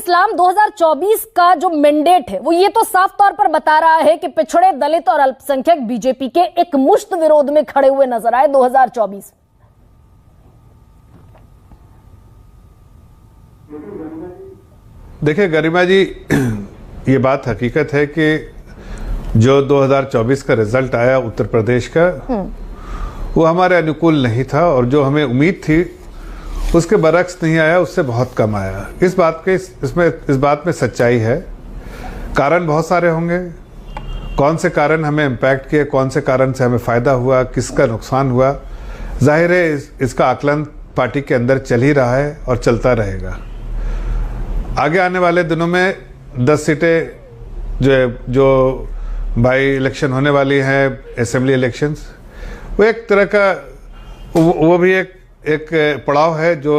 इस्लाम 2024 का जो मैंडेट है वो ये तो साफ तौर पर बता रहा है कि पिछड़े, दलित और अल्पसंख्यक बीजेपी के एक मुश्त विरोध में खड़े हुए नजर आए 2024। देखिए गरिमा जी, ये बात हकीकत है कि जो 2024 का रिजल्ट आया उत्तर प्रदेश का वो हमारे अनुकूल नहीं था और जो हमें उम्मीद थी उसके बरक्स नहीं आया, उससे बहुत कम आया। इस बात में सच्चाई है। कारण बहुत सारे होंगे। कौन से कारण हमें इम्पैक्ट किए, कौन से कारण से हमें फ़ायदा हुआ, किसका नुकसान हुआ, जाहिर है इसका आकलन पार्टी के अंदर चल ही रहा है और चलता रहेगा। आगे आने वाले दिनों में 10 सीटें जो बाई इलेक्शन होने वाली हैं, असेंबली इलेक्शंस, वो एक तरह का वो भी एक पड़ाव है जो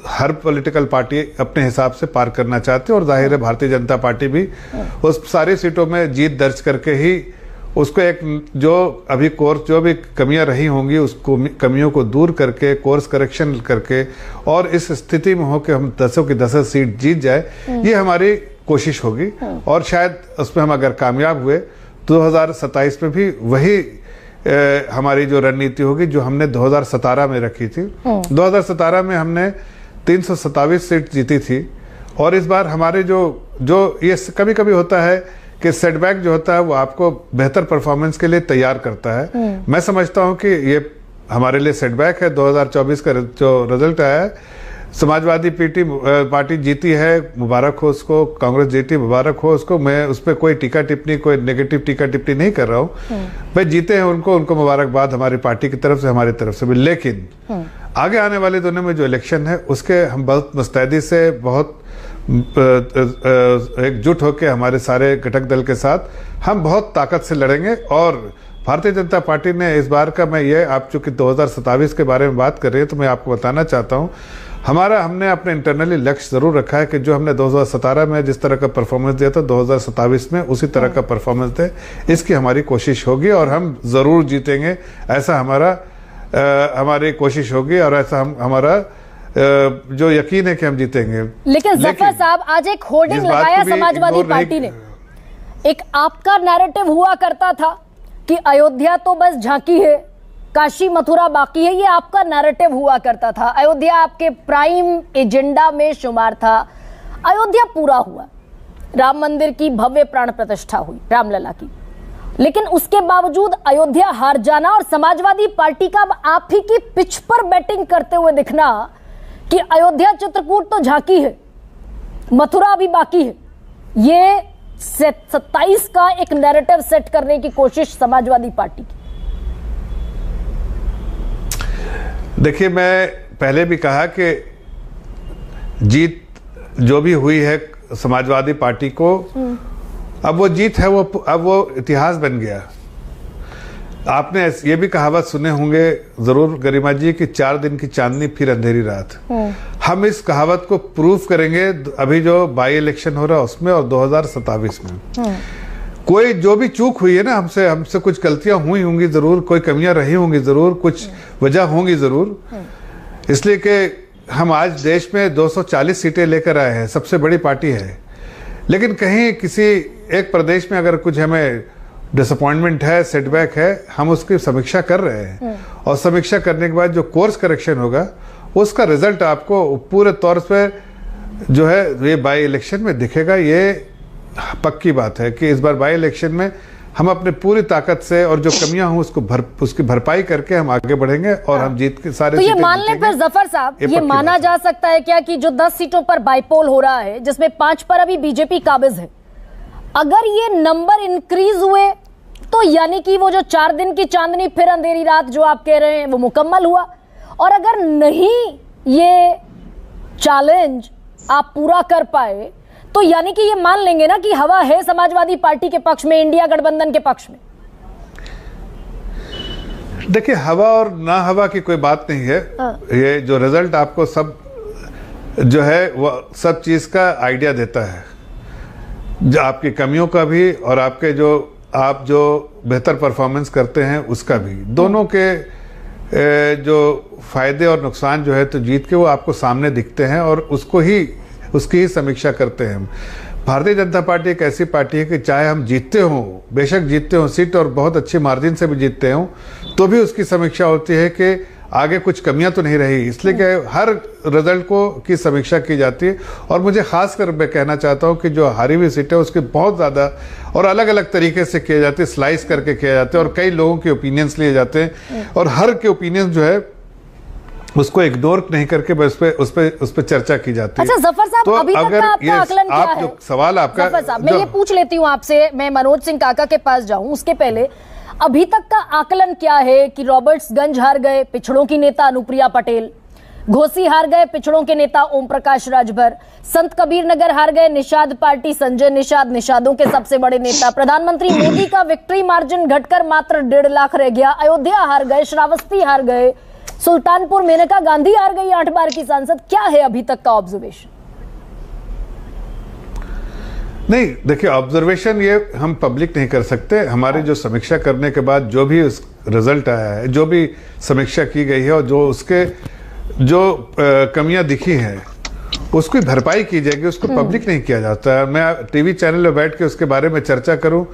हर पॉलिटिकल पार्टी अपने हिसाब से पार करना चाहती है और जाहिर है भारतीय जनता पार्टी भी उस सारी सीटों में जीत दर्ज करके ही उसको एक जो अभी कोर्स जो भी कमियां रही होंगी उसको कमियों को दूर करके कोर्स करेक्शन करके और इस स्थिति में हो कि हम 10 की 10 सीट जीत जाए, ये हमारी कोशिश होगी। और शायद उसमें हम अगर कामयाब हुए तो 2027 में भी वही हमारी जो रणनीति होगी जो हमने 2017 में रखी थी। 2017 में हमने 327 सीट जीती थी और इस बार हमारे जो ये कभी कभी होता है कि सेटबैक जो होता है वो आपको बेहतर परफॉर्मेंस के लिए तैयार करता है। मैं समझता हूं कि ये हमारे लिए सेटबैक है। 2024 का जो रिजल्ट आया है, समाजवादी पार्टी जीती है, मुबारक हो उसको। कांग्रेस जीती, मुबारक हो उसको। मैं उस पर कोई टीका टिप्पणी, कोई नेगेटिव टीका टिप्पणी नहीं कर रहा हूँ। भाई जीते हैं उनको मुबारकबाद हमारी पार्टी की तरफ से, हमारी तरफ से भी। लेकिन आगे आने वाले दिनों में जो इलेक्शन है उसके हम बहुत मुस्तैदी से, बहुत एकजुट होकर हमारे सारे घटक दल के साथ हम बहुत ताकत से लड़ेंगे। और भारतीय जनता पार्टी ने इस बार का, मैं ये आप चूंकि 2027 के बारे में बात कर रही है तो मैं आपको बताना चाहता हूँ, हमने अपने इंटरनली लक्ष्य जरूर रखा है कि जो हमने 2017 में जिस तरह का परफॉर्मेंस दिया था 2027 में उसी तरह का परफॉर्मेंस दे, इसकी हमारी कोशिश होगी और हम जरूर जीतेंगे। ऐसा हमारी कोशिश होगी और ऐसा हमारा जो यकीन है कि हम जीतेंगे। लेकिन जफर साहब, आज एक होर्डिंग लगाया समाजवादी पार्टी ने। एक आपका नैरेटिव हुआ करता था कि अयोध्या तो बस झांकी है, काशी मथुरा बाकी है, ये आपका नैरेटिव हुआ करता था। अयोध्या आपके प्राइम एजेंडा में शुमार था। अयोध्या पूरा हुआ, राम मंदिर की भव्य प्राण प्रतिष्ठा हुई, रामलला की। लेकिन उसके बावजूद अयोध्या हार जाना और समाजवादी पार्टी का अब आप ही की पिच पर बैटिंग करते हुए दिखना कि अयोध्या चित्रकूट तो झांकी है, मथुरा अभी बाकी है, ये 27 का एक नैरेटिव सेट करने की कोशिश समाजवादी पार्टी की। देखिए, मैं पहले भी कहा कि जीत जो भी हुई है समाजवादी पार्टी को, अब वो जीत है, अब वो इतिहास बन गया। आपने ये भी कहावत सुने होंगे जरूर गरिमा जी कि 4 दिन की चांदनी फिर अंधेरी रात। हम इस कहावत को प्रूफ करेंगे अभी जो बाई इलेक्शन हो रहा है उसमें और 2027 में। कोई जो भी चूक हुई है ना, हमसे कुछ गलतियां हुई होंगी जरूर, कोई कमियां रही होंगी जरूर, कुछ वजह होंगी जरूर, इसलिए कि हम आज देश में 240 सीटें लेकर आए हैं, सबसे बड़ी पार्टी है। लेकिन कहीं किसी एक प्रदेश में अगर कुछ हमें डिसअपॉइंटमेंट है, सेटबैक है, हम उसकी समीक्षा कर रहे हैं और समीक्षा करने के बाद जो कोर्स करेक्शन होगा उसका रिजल्ट आपको पूरे तौर पर जो है ये बाई इलेक्शन में दिखेगा। ये पक्की बात है कि इस बार बाई इलेक्शन में हम अपने पूरी ताकत से और जो कमियां हों उसकी भरपाई करके हम आगे बढ़ेंगे और हम जीत के सारे। तो ये मानने पर जफर साहब, ये माना जा सकता है क्या कि जो 10 सीटों पर बाईपोल हो रहा है जिसमें 5 पर अभी बीजेपी काबिज है, अगर ये नंबर इंक्रीज हुए तो यानी कि वो जो 4 दिन की चांदनी फिर अंधेरी रात जो आप कह रहे हैं वो मुकम्मल हुआ, और अगर नहीं ये चैलेंज आप पूरा कर पाए तो यानी कि ये मान लेंगे ना कि हवा है समाजवादी पार्टी के पक्ष में, इंडिया गठबंधन के पक्ष में। देखिए, हवा और ना हवा की कोई बात नहीं है। ये जो रिजल्ट आपको सब जो है वो सब चीज का आइडिया देता है, जो आपकी कमियों का भी और आपके आप जो बेहतर परफॉर्मेंस करते हैं उसका भी, दोनों के जो फायदे और नुकसान जो है तो जीत के वो आपको सामने दिखते हैं और उसको ही उसकी ही समीक्षा करते हैं हम। भारतीय जनता पार्टी एक ऐसी पार्टी है कि चाहे हम जीतते हों, बेशक जीतते हों सीट और बहुत अच्छी मार्जिन से भी जीतते हों, तो भी उसकी समीक्षा होती है कि आगे कुछ कमियां तो नहीं रही, इसलिए कि हर रिजल्ट को की समीक्षा की जाती है। और मुझे खासकर मैं कहना चाहता हूं कि जो हारी हुई सीटें उसके बहुत ज़्यादा और अलग अलग तरीके से किए जाते हैं, स्लाइस करके किए जाते हैं और कई लोगों के ओपिनियंस लिए जाते हैं और हर के ओपिनियन जो है उसको इग्नोर नहीं करके उस पे चर्चा की जाती है। अच्छा जफर साहब, तो अभी तक का आपका आकलन क्या है? जो सवाल आपका, जफर साहब, मैं ये पूछ लेती हूँ आपसे, मैं मनोज सिंह काका के पास जाऊं उसके पहले, अभी तक का आकलन क्या है कि रॉबर्ट्सगंज हार गए पिछड़ों की नेता अनुप्रिया पटेल, घोसी हार गए पिछड़ों के नेता ओम प्रकाश राजभर, संत कबीर नगर हार गए निषाद पार्टी संजय निषाद, निषादों के सबसे बड़े नेता, प्रधानमंत्री मोदी का विक्ट्री मार्जिन घटकर मात्र 1.5 लाख रह गया, अयोध्या हार गए, श्रावस्ती हार गए, सुल्तानपुर मेनका गांधी हार गई 8 बार की सांसद। क्या है अभी तक का ऑब्जर्वेशन? नहीं, देखिए ऑब्जर्वेशन ये हम पब्लिक नहीं कर सकते। हमारी जो समीक्षा करने के बाद जो भी रिजल्ट आया है, जो भी समीक्षा की गई है और जो उसके जो कमियां दिखी हैं उसकी भरपाई की जाएगी, उसको पब्लिक नहीं किया जाता है। मैं टीवी चैनल में बैठ के उसके बारे में चर्चा करूं,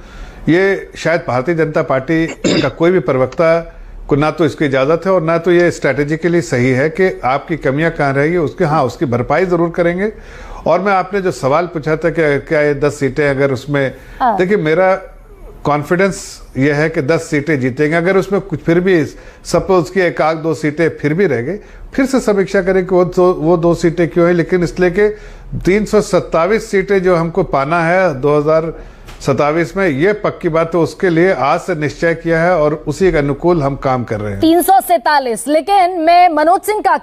ये शायद भारतीय जनता पार्टी का कोई भी प्रवक्ता को ना तो इसकी इजाजत है और ना तो ये स्ट्रैटेजिकली सही है कि आपकी कमियां कहाँ रहेगी उसकी भरपाई जरूर करेंगे। और मैं आपने जो सवाल पूछा था कि क्या ये 10 सीटें अगर उसमें, देखिए मेरा कॉन्फिडेंस ये है कि 10 सीटें जीतेंगे। अगर उसमें कुछ फिर भी सपोज की 1-2 सीटें फिर भी रह गई, फिर से समीक्षा करें कि वो 2 सीटें क्यों है, लेकिन इसलिए कि 327 सीटें जो हमको पाना है 2027 में, ये पक्की बात है, उसके लिए आज से निश्चय किया है और उसी के अनुकूल हम काम कर रहे हैं। 347, लेकिन मैं मनोज सिंह काका